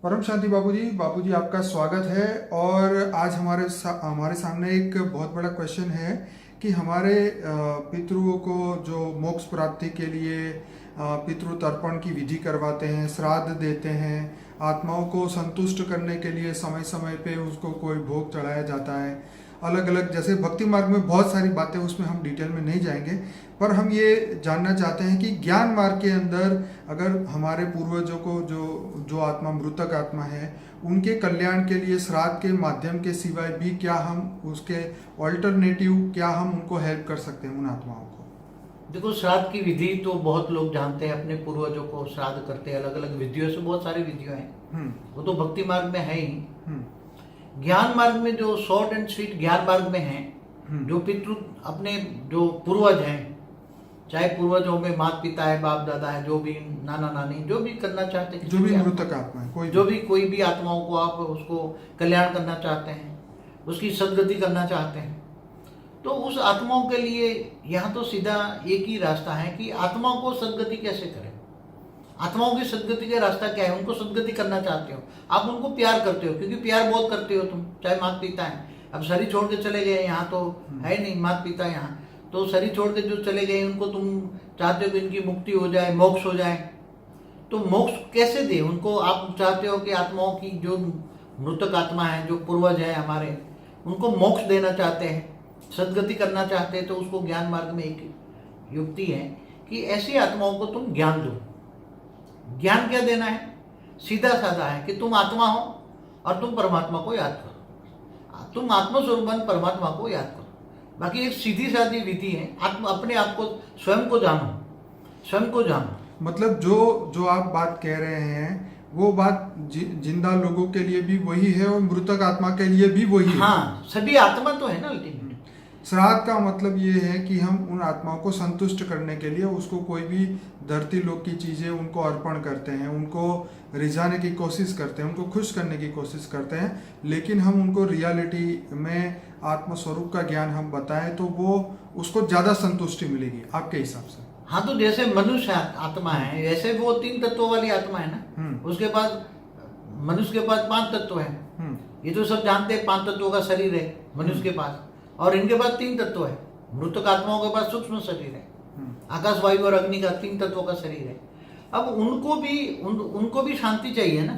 परम शांति बाबूजी आपका स्वागत है। और आज हमारे सामने एक बहुत बड़ा क्वेश्चन है कि हमारे पितरों को जो मोक्ष प्राप्ति के लिए पितृ तर्पण की विधि करवाते हैं, श्राद्ध देते हैं, आत्माओं को संतुष्ट करने के लिए समय समय पे उसको कोई भोग चढ़ाया जाता है। अलग अलग जैसे भक्ति मार्ग में बहुत सारी बातें, उसमें हम डिटेल में नहीं जाएंगे, पर हम ये जानना चाहते हैं कि ज्ञान मार्ग के अंदर अगर हमारे पूर्वजों को जो आत्मा मृतक आत्मा है उनके कल्याण के लिए श्राद्ध के माध्यम के सिवाय भी क्या हम उसके ऑल्टरनेटिव क्या हम उनको हेल्प कर सकते हैं उन आत्माओं को। देखो, श्राद्ध की विधि तो बहुत लोग जानते हैं, अपने पूर्वजों को श्राद्ध करते हैं अलग अलग विधियों से। बहुत सारी विधियों हैं, वो तो भक्ति मार्ग में है ही। ज्ञान मार्ग में जो शॉर्ट एंड स्वीट ज्ञान मार्ग में है, जो पितृ अपने जो पूर्वज हैं, चाहे पूर्वजों में माता पिता है, बाप दादा है, जो भी नाना नानी, जो भी करना चाहते हैं, जो भी मृतक आत्मा है, कोई भी आत्माओं को आप उसको कल्याण करना चाहते हैं, उसकी सदगति करना चाहते हैं, तो उस आत्माओं के लिए यहाँ तो सीधा एक ही रास्ता है कि आत्माओं को सदगति कैसे करें। आत्माओं की सदगति का रास्ता क्या है? उनको सदगति करना चाहते हो, आप उनको प्यार करते हो, क्योंकि प्यार बहुत करते हो तुम, चाहे माता पिता है। अब शरीर छोड़ के चले गए, यहाँ तो है नहीं माता पिता, यहाँ तो शरीर छोड़ के जो चले गए उनको तुम चाहते हो कि इनकी मुक्ति हो जाए, मोक्ष हो जाए। तो मोक्ष कैसे दे उनको? आप चाहते हो कि आत्माओं की जो मृतक आत्मा है, जो पूर्वज है हमारे, उनको मोक्ष देना चाहते हैं, सदगति करना चाहते हैं। तो उसको ज्ञान मार्ग में एक युक्ति है कि ऐसी आत्माओं को तुम ज्ञान दो। ज्ञान क्या देना है? सीधा साधा है कि तुम आत्मा हो और तुम परमात्मा को याद करो, तुम आत्मस्वरूप परमात्मा को याद करो। बाकी एक सीधी सादी विधि है, अपने आप को, स्वयं को जानो, स्वयं को जानो। मतलब जो आप बात कह रहे हैं वो बात जिंदा लोगों के लिए भी वही है और मृतक आत्मा के लिए भी वही है। हाँ, सभी आत्मा तो है ना अल्टीमेट। श्राद्ध का मतलब ये है कि हम उन आत्माओं को संतुष्ट करने के लिए उसको कोई भी धरती लोक की चीजें उनको अर्पण करते हैं, उनको रिझाने की कोशिश करते हैं, उनको खुश करने की कोशिश करते हैं, लेकिन हम उनको रियलिटी में आत्मस्वरूप का ज्ञान हम बताएं तो वो उसको ज्यादा संतुष्टि मिलेगी आपके हिसाब से। हाँ, तो जैसे मनुष्य आत्मा है, वैसे वो 3 तत्वों वाली आत्मा है ना। उसके पास, मनुष्य के पास 5 तत्व है। ये तो सब जानते हैं, 5 तत्वों का शरीर है मनुष्य के पास, और इनके पास 3 तत्व है। मृतक आत्माओं के पास सूक्ष्म शरीर है, आकाश वायु और अग्नि का 3 तत्वों का शरीर है। अब उनको भी शांति चाहिए ना,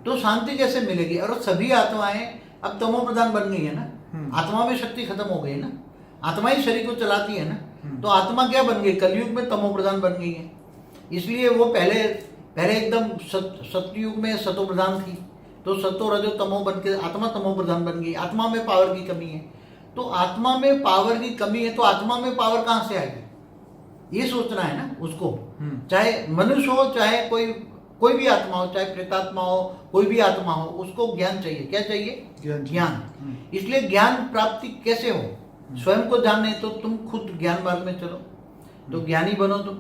तो शांति कैसे मिलेगी? और सभी आत्माएं अब तमो प्रधान बन गई है ना, आत्मा में शक्ति खत्म हो गई ना, आत्मा ही शरीर को चलाती है ना। तो आत्मा क्या बन गई? कलयुग में तमो प्रधान बन गई है। इसलिए वो पहले एकदम सतयुग में सतो प्रधान थी, तो सतो रजो तमो बन के आत्मा तमो प्रधान बन गई। आत्मा में पावर की कमी है, तो आत्मा में पावर की कमी है, तो आत्मा में पावर कहाँ से आएगी? ये सोचना है ना उसको। चाहे मनुष्य हो, चाहे कोई भी आत्मा हो, चाहे प्रेतात्मा हो, कोई भी आत्मा हो, उसको ज्ञान चाहिए। क्या चाहिए? ज्ञान। इसलिए ज्ञान प्राप्ति कैसे हो? स्वयं को जानने, तो तुम खुद ज्ञान मार्ग में चलो, तो ज्ञानी बनो। तुम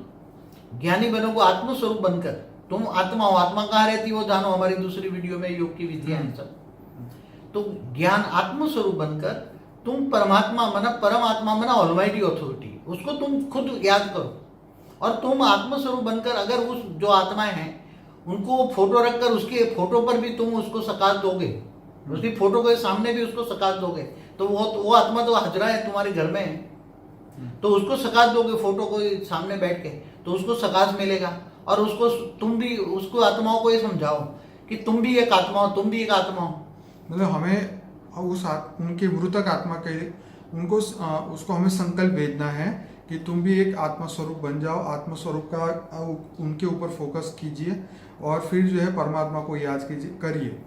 ज्ञानी बनोगे आत्मस्वरूप बनकर। तुम आत्मा हो, आत्मा कहाँ रहती हो जानो, हमारी दूसरी वीडियो में योग की विधियां हैं सब। तो ज्ञान आत्मस्वरूप बनकर तुम परमात्मा मना, परमात्मा मना ऑलमाइटी अथॉरिटी, उसको तुम खुद याद करो। और तुम आत्मस्वरूप बनकर अगर उस जो आत्माएं हैं उनको फोटो रखकर उसके फोटो पर भी तुम उसको सकाश दोगे, उसकी फोटो के सामने भी उसको सकाश दोगे, तो वो आत्मा तो हाजरा है तुम्हारे घर में है, तो उसको सकाश दोगे फोटो को सामने बैठ के, तो उसको सकाश मिलेगा। और उसको तुम भी उसको आत्माओं को ये समझाओ कि तुम भी एक आत्मा हो, तुम भी एक आत्मा हो। मतलब हमें उनके मृतक आत्मा के उनको उसको हमें संकल्प भेजना है कि तुम भी एक आत्मा स्वरूप बन जाओ, आत्मस्वरूप का उनके ऊपर फोकस कीजिए और फिर जो है परमात्मा को याद करिए।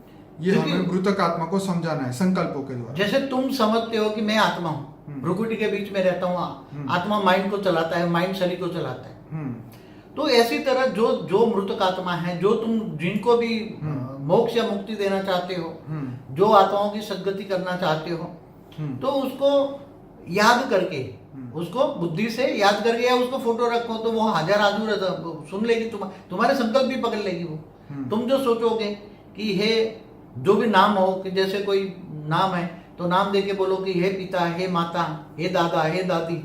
ये हमें मृतक आत्मा को समझाना है संकल्पों के द्वारा। जैसे तुम समझते हो कि मैं आत्मा हूँ, प्रकृति के बीच में रहता हूँ, आत्मा माइंड को चलाता है, माइंड शरीर को चलाता है। तो ऐसी तरह जो मृतक आत्मा है, जो तुम जिनको भी मोक्ष या मुक्ति देना चाहते हो, जो आत्माओं की सदगति करना चाहते हो, तो उसको याद करके, उसको बुद्धि से याद करके, या उसको फोटो रखो तो वो हाजर हाजूर सुन लेगी, तुम्हारे संकल्प भी पकड़ लेगी वो। तुम जो सोचोगे कि हे जो भी नाम हो, कि जैसे कोई नाम है तो नाम दे के बोलो कि हे पिता, हे माता, हे दादा, हे दादी,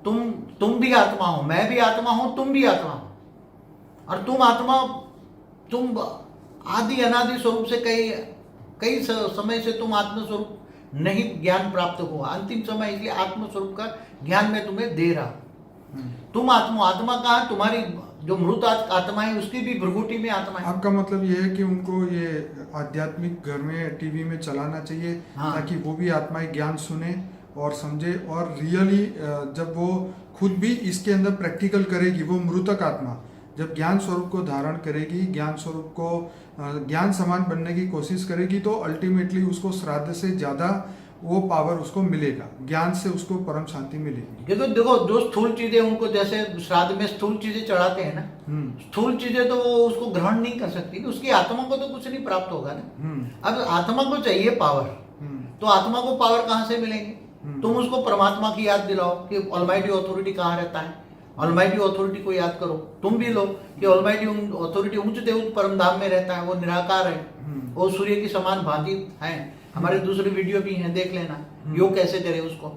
तुम भी आत्मा हो, मैं भी आत्मा हूं, तुम भी आत्मा हो। और तुम आत्मा, तुम आदि अनादि स्वरूप से कई समय से तुम आत्मस्वरूप नहीं ज्ञान प्राप्त हुआ, अंतिम समय इसलिए आत्मस्वरूप का ज्ञान मैं तुम्हें दे रहा हूं। तुम आत्मा कहाँ, तुम्हारी जो मृत आत्मा है उसकी भी भ्रुकुटी में आत्मा है। आपका मतलब ये है कि उनको ये आध्यात्मिक घर में टीवी में चलाना चाहिए, हाँ। ताकि वो भी आत्माएं ज्ञान सुने और समझे, और रियली जब वो खुद भी इसके अंदर प्रैक्टिकल करेगी, वो मृतक आत्मा जब ज्ञान स्वरूप को धारण करेगी, ज्ञान स्वरूप को ज्ञान समान बनने की कोशिश करेगी, तो अल्टीमेटली उसको श्राद्ध से ज्यादा वो पावर उसको मिलेगा, ज्ञान से उसको परम शांति मिलेगी। क्योंकि देखो जो स्थूल चीजें उनको, जैसे श्राद्ध में स्थूल चीजें चढ़ाते हैं ना, स्थूल चीजें तो वो उसको ग्रहण नहीं कर सकती, उसकी आत्मा को तो कुछ नहीं प्राप्त होगा ना। अब आत्मा को चाहिए पावर, तो आत्मा को पावर कहाँ से मिलेंगे? तुम उसको परमात्मा की याद दिलाओ कि ऑलमाइटी ऑथोरिटी कहाँ रहता है, ऑलमाइटी ऑथोरिटी को याद करो। तुम भी लो कि ऑलमाइटी ऑथोरिटी ऊंचते उच्च परम धाम में रहता है, वो निराकार है, वो सूर्य की समान भांति है। हमारे दूसरे वीडियो भी हैं, देख लेना, योग कैसे करे उसको।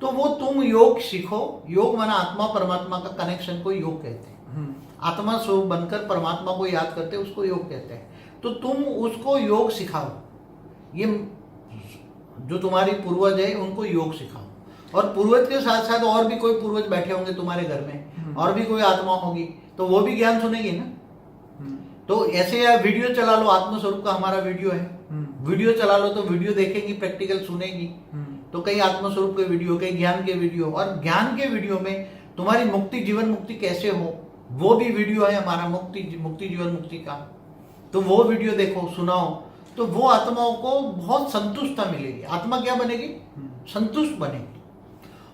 तो वो तुम योग सीखो, योग माना आत्मा परमात्मा का कनेक्शन को योग कहते हैं। आत्मा स्वरूप बनकर परमात्मा को याद करते उसको योग कहते हैं। तो तुम उसको योग सिखाओ, ये जो तुम्हारी पूर्वज है उनको योग सिखाओ, और पूर्वज के साथ साथ और भी कोई पूर्वज बैठे होंगे तुम्हारे घर में, और भी कोई आत्मा होगी, तो वो भी ज्ञान सुनेगी ना। तो ऐसे या वीडियो चला लो, आत्मस्वरूप का हमारा वीडियो है, वीडियो चला लो तो वीडियो देखेगी, प्रैक्टिकल सुनेगी, तो कई आत्मस्वरूप के वीडियो, कई ज्ञान के वीडियो, और ज्ञान के वीडियो में तुम्हारी मुक्ति, जीवन मुक्ति कैसे हो वो भी वीडियो है हमारा, मुक्ति जीवन मुक्ति का। तो वो वीडियो देखो, सुनाओ, तो वो आत्माओं को बहुत संतुष्टता मिलेगी। आत्मा क्या बनेगी? संतुष्ट बनेगी।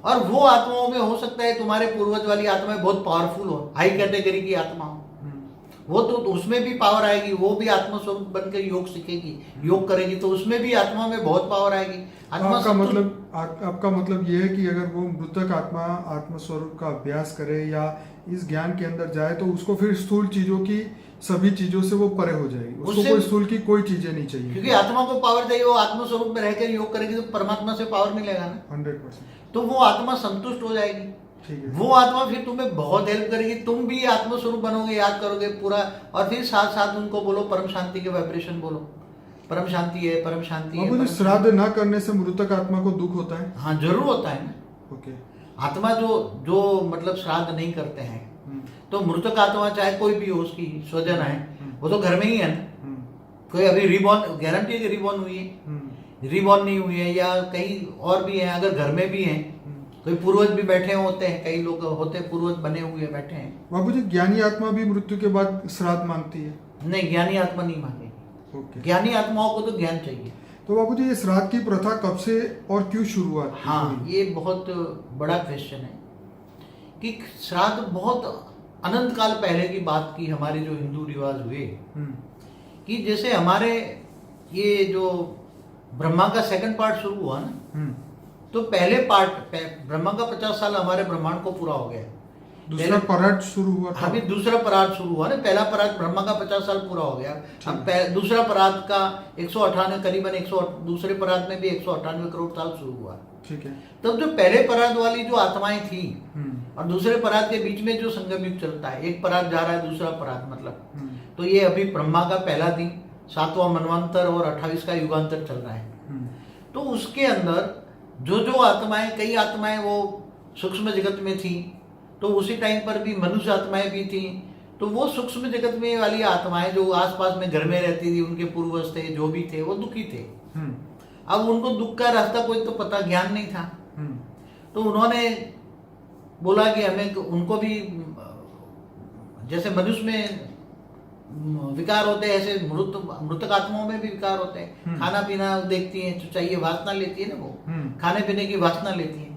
और वो आत्माओं में हो सकता है तुम्हारे पूर्वज वाली आत्माएं बहुत पावरफुल हो, हाई कैटेगरी की आत्मा हो, वो तो उसमें भी पावर आएगी, वो भी आत्मस्वरूप बनकर योग सीखेगी, योग करेगी, तो उसमें भी आत्मा में बहुत पावर आएगी। आपका मतलब ये है कि अगर वो मृतक आत्मा आत्मस्वरूप का अभ्यास करे या इस ज्ञान के अंदर जाए, तो उसको फिर स्थूल चीजों की, सभी चीजों से वो परे हो जाएगी, उसको कोई स्थूल की कोई चीजें नहीं चाहिए, क्योंकि आत्मा को पावर चाहिए। वो आत्मस्वरूप में रहकर योग करेगी तो परमात्मा से पावर मिलेगा ना, 100%। तो वो आत्मा संतुष्ट हो जाएगी। वो आत्मा फिर तुम्हें बहुत हेल्प करेगी, तुम भी आत्मस्वरूप बनोगे, याद करोगे पूरा, और फिर साथ साथ उनको बोलो परम शांति के वाइब्रेशन बोलो, परम शांति है, परम शांति है। मुझे श्राद्ध न करने से मृतक आत्मा को दुख होता है? हाँ, जरूर होता है ना। ओके। आत्मा जो मतलब श्राद्ध नहीं करते हैं, तो मृतक आत्मा चाहे कोई भी हो, उसकी स्वजन है, वो तो घर में ही है ना। कोई अभी रिबॉर्न, गारंटी है कि रिबॉर्न हुई है, रिबॉर्न नहीं हुई है, या कहीं और भी है, अगर घर में भी है, कोई पूर्वज भी बैठे होते हैं, कई लोग होते हैं पूर्वज बने हुए बैठे हैं। बाबूजी, ज्ञानी आत्मा भी मृत्यु के बाद श्राद्ध मांगती है? नहीं, ज्ञानी आत्मा नहीं मांगेगी। ओके। ज्ञानी आत्माओं को तो ज्ञान चाहिए। तो बाबूजी, ये श्राद्ध की प्रथा कब से और क्यों शुरुआत? हाँ, ये बहुत बड़ा क्वेश्चन है कि श्राद्ध बहुत अनंत काल पहले की बात की हमारे जो हिंदू रिवाज हुए, कि जैसे हमारे ये जो ब्रह्मा का सेकंड पार्ट शुरू हुआ ना, तो पहले पार्ट ब्रह्मा का 50 साल हमारे ब्रह्मांड को पूरा हो गया। दूसरा परार्थ शुरू हुआ था। अभी दूसरा परार्थ शुरू हुआ ना, पहला परार्थ ब्रह्मा का 50 साल पूरा हो गया। अब दूसरा परार्थ का 198 करीबन 100, दूसरे परार्थ में भी 198 करोड़ साल शुरू हुआ। ठीक है। तब जो पहले परार्थ वाली जो आत्माएं थी और दूसरे परार्थ के बीच में जो संगम युग चलता है, एक परार्थ जा रहा है दूसरा परार्थ मतलब, तो ये अभी ब्रह्मा का पहला दिन, 7वां मनवंतर और 28 का युगांतर चल रहा है। तो उसके अंदर जो आत्माएं, कई आत्माएं वो सूक्ष्म जगत में थी, तो उसी टाइम पर भी मनुष्य आत्माएं भी थी। तो वो सूक्ष्म जगत में वाली आत्माएं जो आसपास में घर में रहती थी, उनके पूर्वज थे, जो भी थे, वो दुखी थे। अब उनको दुख का रास्ता कोई तो पता, ज्ञान नहीं था। तो उन्होंने बोला कि हमें, उनको भी जैसे मनुष्य में विकार होते हैं, ऐसे मृतक आत्माओं में भी विकार होते हैं। खाना पीना देखती हैं तो चाहिए, वासना लेती है ना, वो खाने पीने की वासना लेती है।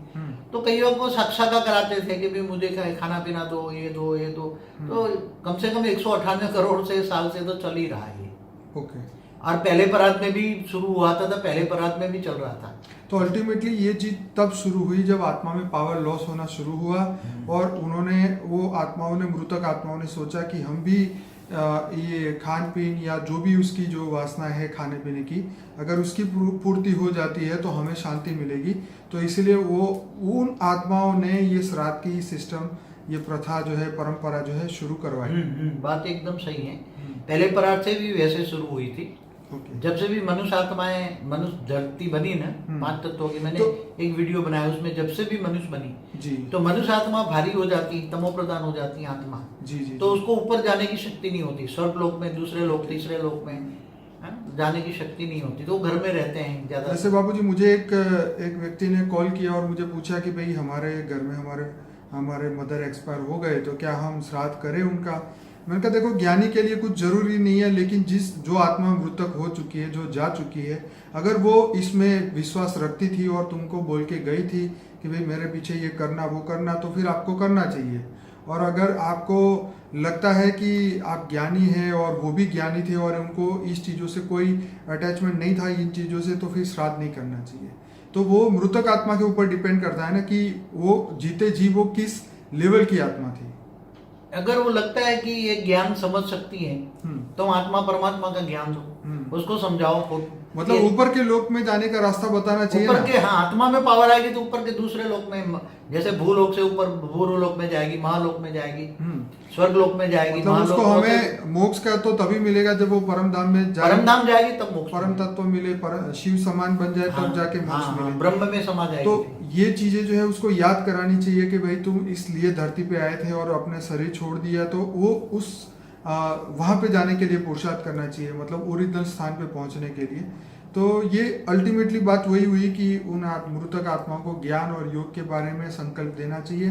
तो कईयों को साक्षात्कार कराते थे कि भाई मुझे खाना पीना दो, ये दो, ये दो। तो कम से कम 198 करोड़ से साल से तो चल ही रहा है ये। ओके। और पहले परात में भी शुरू हुआ था, पहले परात में भी चल रहा था। तो अल्टीमेटली ये चीज तब शुरू हुई जब आत्मा में पावर लॉस होना शुरू हुआ, और उन्होंने, वो आत्माओं ने, मृतक आत्माओं ने सोचा कि हम भी ये खान पीन या जो भी उसकी जो वासना है खाने पीने की, अगर उसकी पूर्ति हो जाती है तो हमें शांति मिलेगी। तो इसलिए वो उन आत्माओं ने ये श्राद्ध की सिस्टम, ये प्रथा जो है, परंपरा जो है, शुरू करवाई। बात एकदम सही है पहले परार्थ से भी वैसे शुरू हुई थी। ओके। जब से भी मनुष्य आत्माएं, मनुष्य धरती बनी ना, 5 तत्वों की, मैंने एक वीडियो बनाया उसमें, जब से भी मनुष्य बनी जी। तो मनुष्य आत्मा भारी हो जाती, तमो प्रधान हो जाती आत्मा। जी जी। तो उसको ऊपर जाने की शक्ति नहीं होती, स्वर्ग लोक में, दूसरे लोक, तीसरे लोक में जाने की शक्ति नहीं होती, तो वो घर में रहते हैं ज्यादा। जैसे बाबूजी मुझे एक व्यक्ति ने कॉल किया और मुझे पूछा कि भाई हमारे घर में हमारे मदर एक्सपायर हो गए तो क्या हम श्राद्ध करें उनका। मैंने कहा देखो, ज्ञानी के लिए कुछ जरूरी नहीं है, लेकिन जो आत्मा मृतक हो चुकी है, जो जा चुकी है, अगर वो इसमें विश्वास रखती थी और तुमको बोल के गई थी कि भाई मेरे पीछे ये करना वो करना, तो फिर आपको करना चाहिए। और अगर आपको लगता है कि आप ज्ञानी हैं और वो भी ज्ञानी थे और उनको इस चीज़ों से कोई अटैचमेंट नहीं था इन चीज़ों से, तो फिर श्राद्ध नहीं करना चाहिए। तो वो मृतक आत्मा के ऊपर डिपेंड करता है ना कि वो जीते जी वो किस लेवल की आत्मा थी। अगर वो लगता है कि ये ज्ञान समझ सकती है तो आत्मा परमात्मा का ज्ञान दो, उसको समझाओ। मतलब ऊपर के लोक में जाने का रास्ता बताना चाहिए। ऊपर के, हाँ, आत्मा में पावर आएगी तो ऊपर के दूसरे लोक में, जैसे भूलोक से ऊपर भूलोक में जाएगी, महालोक में जाएगी, स्वर्ग लोक में जाएगी। मतलब उसको हमें मोक्ष का तो तभी मिलेगा जब वो परम धाम में जाए, परम धाम जाएगी तब मोक्ष, परम तत्व मिले, शिव समान बन जाए, तब जाके मोक्ष मिले, ब्रह्म में समा जाएगी। तो ये चीजें जो है उसको याद करानी चाहिए कि भाई तुम इसलिए धरती पे आए थे और अपने शरीर छोड़ दिया, तो वो उस वहां पे जाने के लिए पुरुषार्थ करना चाहिए, मतलब ओरिजिनल स्थान पे पहुंचने के लिए। तो ये अल्टीमेटली बात वही हुई कि उन मृतक आत्माओं को ज्ञान और योग के बारे में संकल्प देना चाहिए,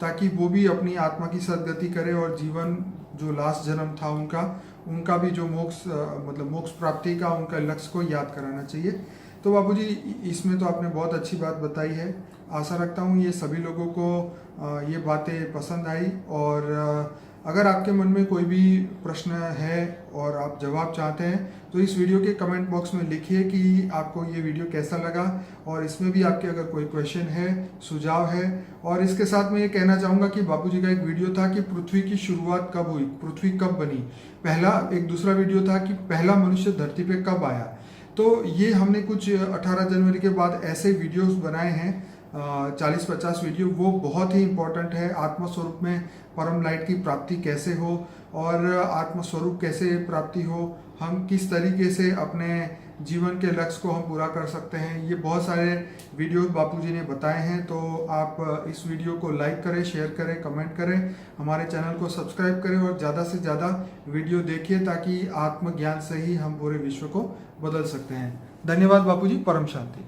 ताकि वो भी अपनी आत्मा की सदगति करे और जीवन जो लास्ट जन्म था उनका भी जो मोक्ष, मतलब मोक्ष प्राप्ति का उनका लक्ष्य को याद कराना चाहिए। तो बाबूजी इसमें तो आपने बहुत अच्छी बात बताई है। आशा रखता हूँ ये सभी लोगों को ये बातें पसंद आई, और अगर आपके मन में कोई भी प्रश्न है और आप जवाब चाहते हैं तो इस वीडियो के कमेंट बॉक्स में लिखिए कि आपको ये वीडियो कैसा लगा, और इसमें भी आपके अगर कोई क्वेश्चन है, सुझाव है। और इसके साथ मैं ये कहना चाहूँगा कि बापूजी का एक वीडियो था कि पृथ्वी की शुरुआत कब हुई, पृथ्वी कब बनी। एक दूसरा वीडियो था कि पहला मनुष्य धरती पे कब आया। तो ये हमने कुछ 18 जनवरी के बाद ऐसे वीडियोस बनाए हैं, 40-50 वीडियो, वो बहुत ही इम्पोर्टेंट है। आत्मस्वरूप में परम लाइट की प्राप्ति कैसे हो और आत्मस्वरूप कैसे प्राप्ति हो, हम किस तरीके से अपने जीवन के लक्ष्य को हम पूरा कर सकते हैं, ये बहुत सारे वीडियो बापूजी ने बताए हैं। तो आप इस वीडियो को लाइक करें, शेयर करें, कमेंट करें, हमारे चैनल को सब्सक्राइब करें और ज़्यादा से ज़्यादा वीडियो देखिए, ताकि आत्मज्ञान से ही हम पूरे विश्व को बदल सकते हैं। धन्यवाद बापूजी, परम शांति।